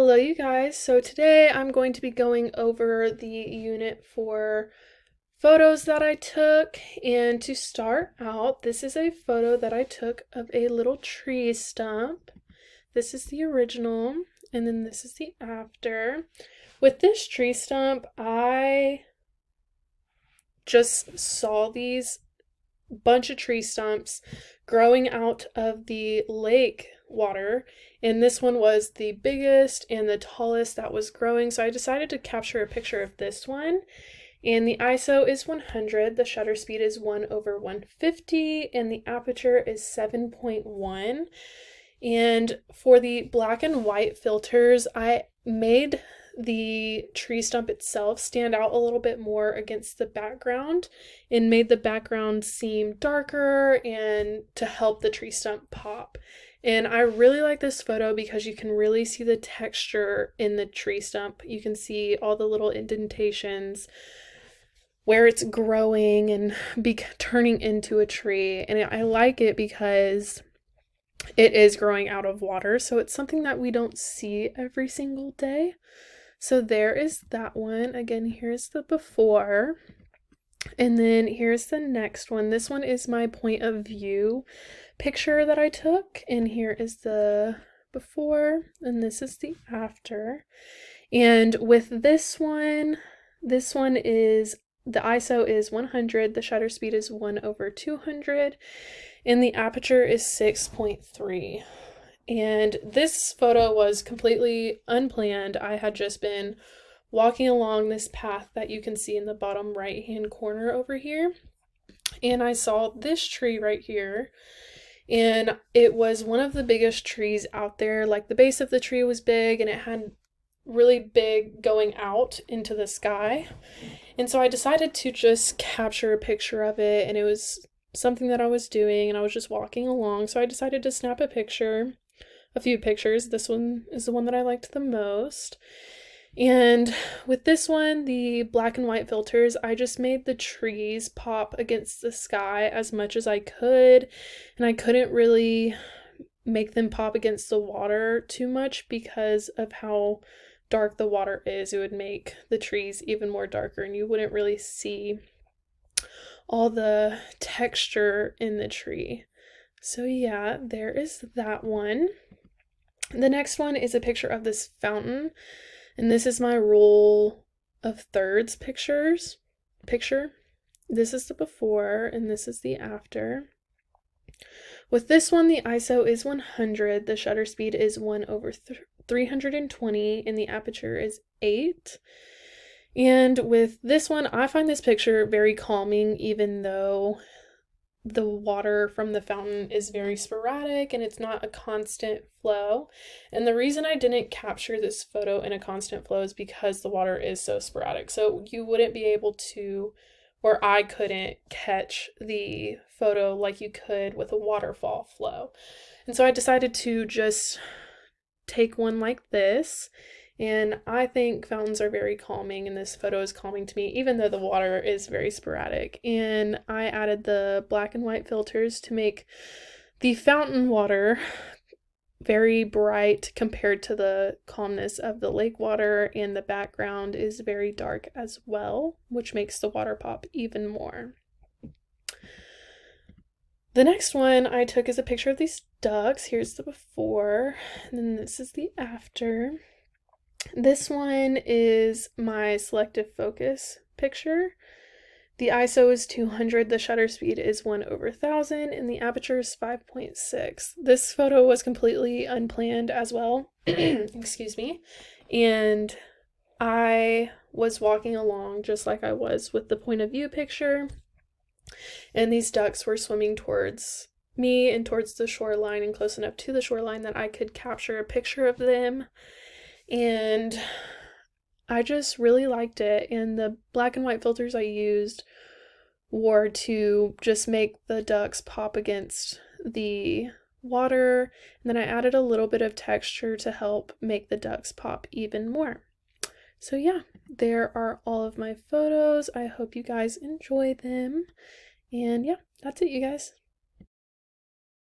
Hello you guys. So today I'm going to be going over the unit for photos that I took, and to start out, this is a photo that I took of a little tree stump. This is the original, and then this is the after. With this tree stump, I just saw these bunch of tree stumps growing out of the lake water, and this one was the biggest and the tallest that was growing, so I decided to capture a picture of this one. And the ISO is 100, the shutter speed is 1/150, and the aperture is 7.1. And for the black and white filters, I made the tree stump itself stand out a little bit more against the background and made the background seem darker and to help the tree stump pop. And I really like this photo because you can really see the texture in the tree stump. You can see all the little indentations where it's growing and turning into a tree. And I like it because it is growing out of water, so it's something that we don't see every single day. So there is that one. Again, here's the before. And then here's the next one. This one is my point of view picture that I took. And here is the before, and this is the after. And with this one is, the ISO is 100, the shutter speed is 1/200, and the aperture is 6.3. And this photo was completely unplanned. I had just been walking along this path that you can see in the bottom right hand corner over here, and I saw this tree right here, and it was one of the biggest trees out there. Like, the base of the tree was big and it had really big going out into the sky, and so I decided to just capture a picture of it, and it was something that I was doing and I was just walking along, so I decided to snap a few pictures. This one is the one that I liked the most. And with this one, the black and white filters, I just made the trees pop against the sky as much as I could, and I couldn't really make them pop against the water too much because of how dark the water is. It would make the trees even more darker and you wouldn't really see all the texture in the tree. So yeah, there is that one. The next one is a picture of this fountain, and this is my rule of thirds picture. This is the before and this is the after. With this one, the ISO is 100, the shutter speed is 1/320, and the aperture is 8. And with this one, I find this picture very calming, even though the water from the fountain is very sporadic and it's not a constant flow. And the reason I didn't capture this photo in a constant flow is because the water is so sporadic. So you wouldn't be able to, or I couldn't catch the photo like you could with a waterfall flow. And so I decided to just take one like this. And I think fountains are very calming, and this photo is calming to me, even though the water is very sporadic. And I added the black and white filters to make the fountain water very bright compared to the calmness of the lake water, and the background is very dark as well, which makes the water pop even more. The next one I took is a picture of these ducks. Here's the before, and then this is the after. This one is my selective focus picture. The ISO is 200, the shutter speed is 1/1000, and the aperture is 5.6. This photo was completely unplanned as well. Excuse me. And I was walking along just like I was with the point of view picture, and these ducks were swimming towards me and towards the shoreline and close enough to the shoreline that I could capture a picture of them. And I just really liked it, and the black and white filters I used were to just make the ducks pop against the water, and then I added a little bit of texture to help make the ducks pop even more. So yeah, there are all of my photos. I hope you guys enjoy them, and yeah, that's it, you guys.